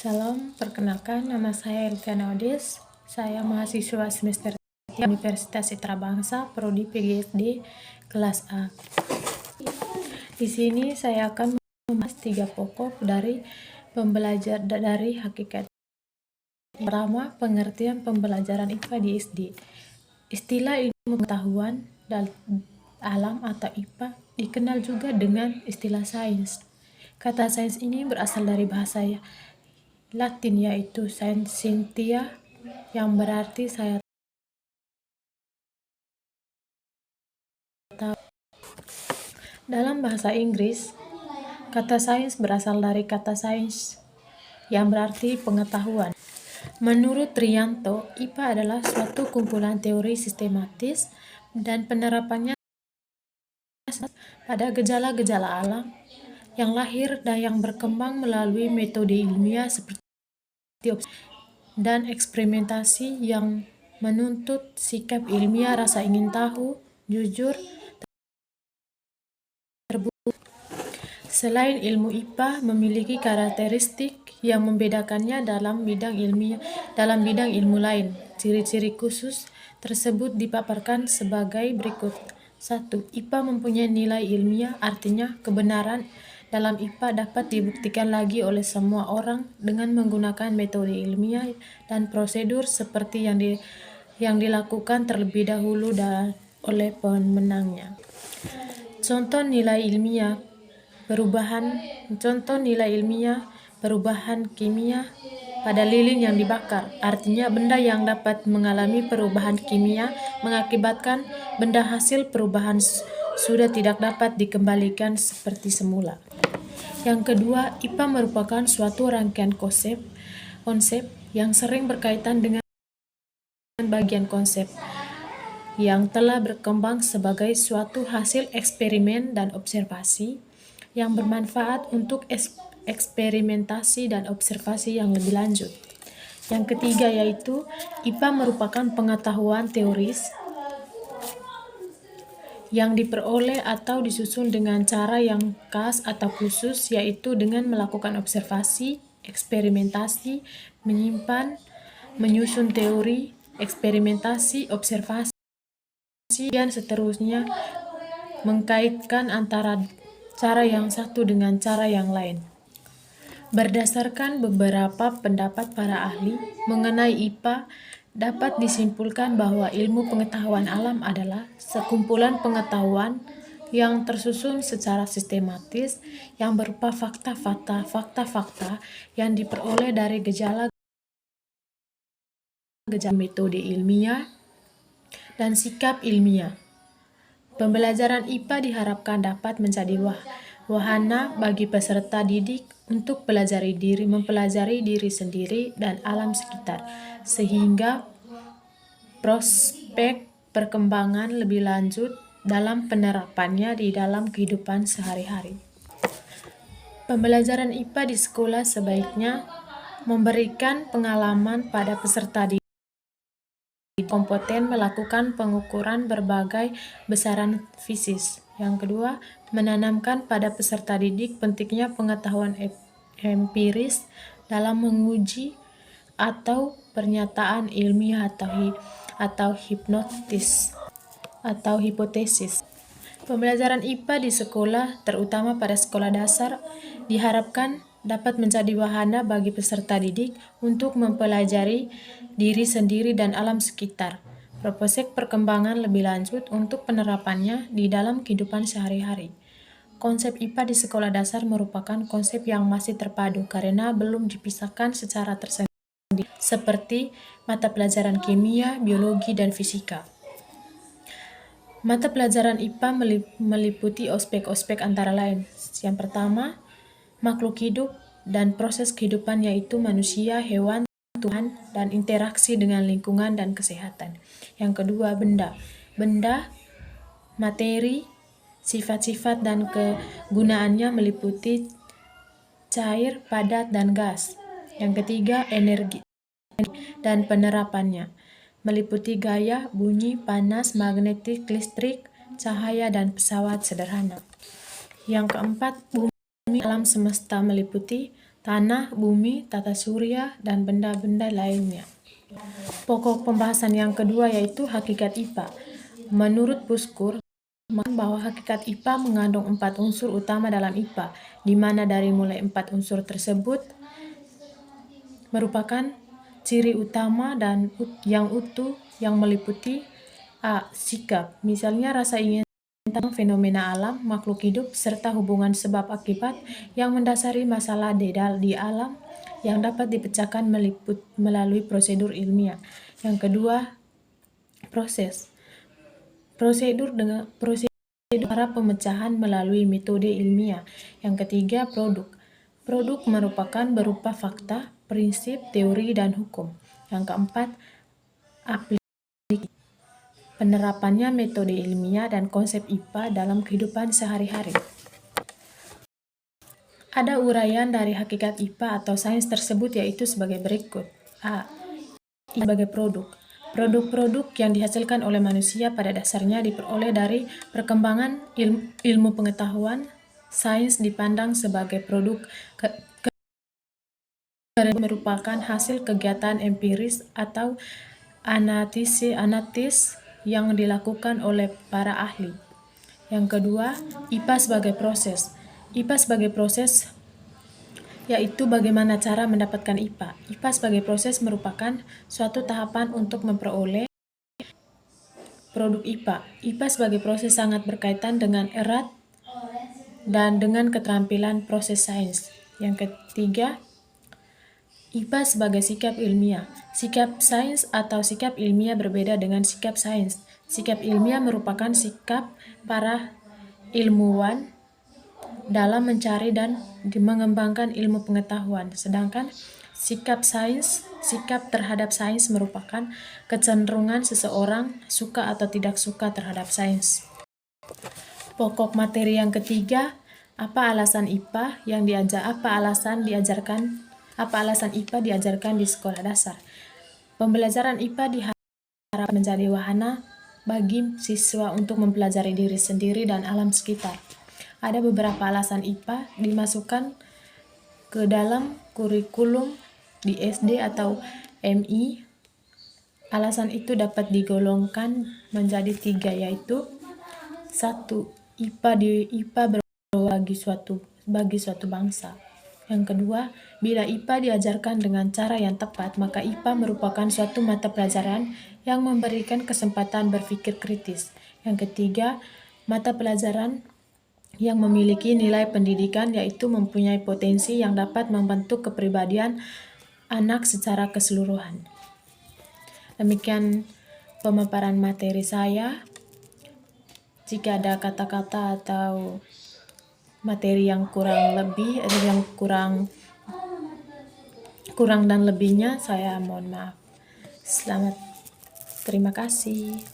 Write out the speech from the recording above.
Salam, perkenalkan nama saya Elviana Odes. Saya mahasiswa semester 3 Universitas Citra Bangsa, Prodi PGSD kelas A. Di sini saya akan membahas 3 pokok dari hakikat. Pertama, pengertian pembelajaran IPA di SD. Istilah ilmu pengetahuan dan alam atau IPA dikenal juga dengan istilah sains. Kata sains ini berasal dari bahasa Latin yaitu scientia, yang berarti saya tahu. Dalam bahasa Inggris, kata sains berasal dari kata sains yang berarti pengetahuan. Menurut Trianto, IPA adalah suatu kumpulan teori sistematis dan penerapannya pada gejala-gejala alam yang lahir dan yang berkembang melalui metode ilmiah seperti dan eksperimentasi yang menuntut sikap ilmiah, rasa ingin tahu, jujur, terbuka. Selain ilmu IPA memiliki karakteristik yang membedakannya dalam bidang ilmu lain. Ciri-ciri khusus tersebut dipaparkan sebagai berikut. 1. IPA mempunyai nilai ilmiah, artinya kebenaran dalam IPA dapat dibuktikan lagi oleh semua orang dengan menggunakan metode ilmiah dan prosedur seperti yang dilakukan terlebih dahulu oleh pemenangnya. Contoh nilai ilmiah perubahan kimia pada lilin yang dibakar, artinya benda yang dapat mengalami perubahan kimia mengakibatkan benda hasil perubahan sudah tidak dapat dikembalikan seperti semula. Yang kedua, IPA merupakan suatu rangkaian konsep yang sering berkaitan dengan bagian konsep yang telah berkembang sebagai suatu hasil eksperimen dan observasi yang bermanfaat untuk eksperimentasi dan observasi yang lebih lanjut. Yang ketiga yaitu IPA merupakan pengetahuan teoris yang diperoleh atau disusun dengan cara yang khas atau khusus, yaitu dengan melakukan observasi, eksperimentasi, menyimpan, menyusun teori, eksperimentasi, observasi, dan seterusnya, mengkaitkan antara cara yang satu dengan cara yang lain. Berdasarkan beberapa pendapat para ahli mengenai IPA, dapat disimpulkan bahwa ilmu pengetahuan alam adalah sekumpulan pengetahuan yang tersusun secara sistematis yang berupa fakta-fakta yang diperoleh dari gejala metode ilmiah dan sikap ilmiah. Pembelajaran IPA diharapkan dapat menjadi wahana bagi peserta didik untuk mempelajari diri sendiri dan alam sekitar, sehingga prospek perkembangan lebih lanjut dalam penerapannya di dalam kehidupan sehari-hari. Pembelajaran IPA di sekolah sebaiknya memberikan pengalaman pada peserta didik kompeten melakukan pengukuran berbagai besaran fisik. Yang kedua, menanamkan pada peserta didik pentingnya pengetahuan empiris dalam menguji atau pernyataan ilmiah atau hipotesis. Pembelajaran IPA di sekolah, terutama pada sekolah dasar, diharapkan dapat menjadi wahana bagi peserta didik untuk mempelajari diri sendiri dan alam sekitar, prospek perkembangan lebih lanjut untuk penerapannya di dalam kehidupan sehari-hari. Konsep IPA di sekolah dasar merupakan konsep yang masih terpadu karena belum dipisahkan secara tersendiri, seperti mata pelajaran kimia, biologi, dan fisika. Mata pelajaran IPA meliputi ospek-ospek antara lain. Yang pertama, makhluk hidup dan proses kehidupan, yaitu manusia, hewan, Tuhan, dan interaksi dengan lingkungan dan kesehatan. Yang kedua, benda, materi, sifat-sifat dan kegunaannya meliputi cair, padat, dan gas. Yang ketiga, energi dan penerapannya meliputi gaya, bunyi, panas, magnetik, listrik, cahaya, dan pesawat sederhana. Yang keempat, bumi alam semesta meliputi tanah, bumi, tata surya, dan benda-benda lainnya. Pokok pembahasan yang kedua yaitu hakikat IPA. Menurut Puskur, bahwa hakikat IPA mengandung 4 unsur utama dalam IPA, di mana dari mulai 4 unsur tersebut merupakan ciri utama dan yang utuh yang meliputi A. Sikap, misalnya rasa ingin tentang fenomena alam, makhluk hidup, serta hubungan sebab akibat yang mendasari masalah di alam yang dapat dipecahkan melalui prosedur ilmiah. Yang kedua, proses. Prosedur cara pemecahan melalui metode ilmiah. Yang ketiga, produk. Produk merupakan berupa fakta, prinsip, teori, dan hukum. Yang keempat, aplikasi. Penerapannya metode ilmiah dan konsep IPA dalam kehidupan sehari-hari. Ada uraian dari hakikat IPA atau sains tersebut yaitu sebagai berikut. A. Sebagai produk. Produk-produk yang dihasilkan oleh manusia pada dasarnya diperoleh dari perkembangan ilmu pengetahuan. Sains dipandang sebagai produk merupakan hasil kegiatan empiris atau analitis yang dilakukan oleh para ahli. Yang kedua, IPA sebagai proses. IPA sebagai proses yaitu bagaimana cara mendapatkan IPA. IPA sebagai proses merupakan suatu tahapan untuk memperoleh produk IPA. IPA sebagai proses sangat berkaitan dengan erat dan dengan keterampilan proses sains. Yang ketiga, IPA sebagai sikap ilmiah. Sikap sains atau sikap ilmiah berbeda dengan sikap sains. Sikap ilmiah merupakan sikap para ilmuwan dalam mencari dan mengembangkan ilmu pengetahuan. Sedangkan sikap terhadap sains merupakan kecenderungan seseorang suka atau tidak suka terhadap sains. Pokok materi yang ketiga, apa alasan IPA apa alasan IPA diajarkan di sekolah dasar. Pembelajaran IPA diharapkan menjadi wahana bagi siswa untuk mempelajari diri sendiri dan alam sekitar. Ada beberapa alasan IPA dimasukkan ke dalam kurikulum di SD atau MI. Alasan itu dapat digolongkan menjadi 3 yaitu 1. IPA bagi suatu bangsa. Yang kedua, bila IPA diajarkan dengan cara yang tepat, maka IPA merupakan suatu mata pelajaran yang memberikan kesempatan berpikir kritis. Yang ketiga, mata pelajaran yang memiliki nilai pendidikan yaitu mempunyai potensi yang dapat membentuk kepribadian anak secara keseluruhan. Demikian pemaparan materi saya. Jika ada kata-kata atau materi yang kurang dan lebihnya, saya mohon maaf. Terima kasih.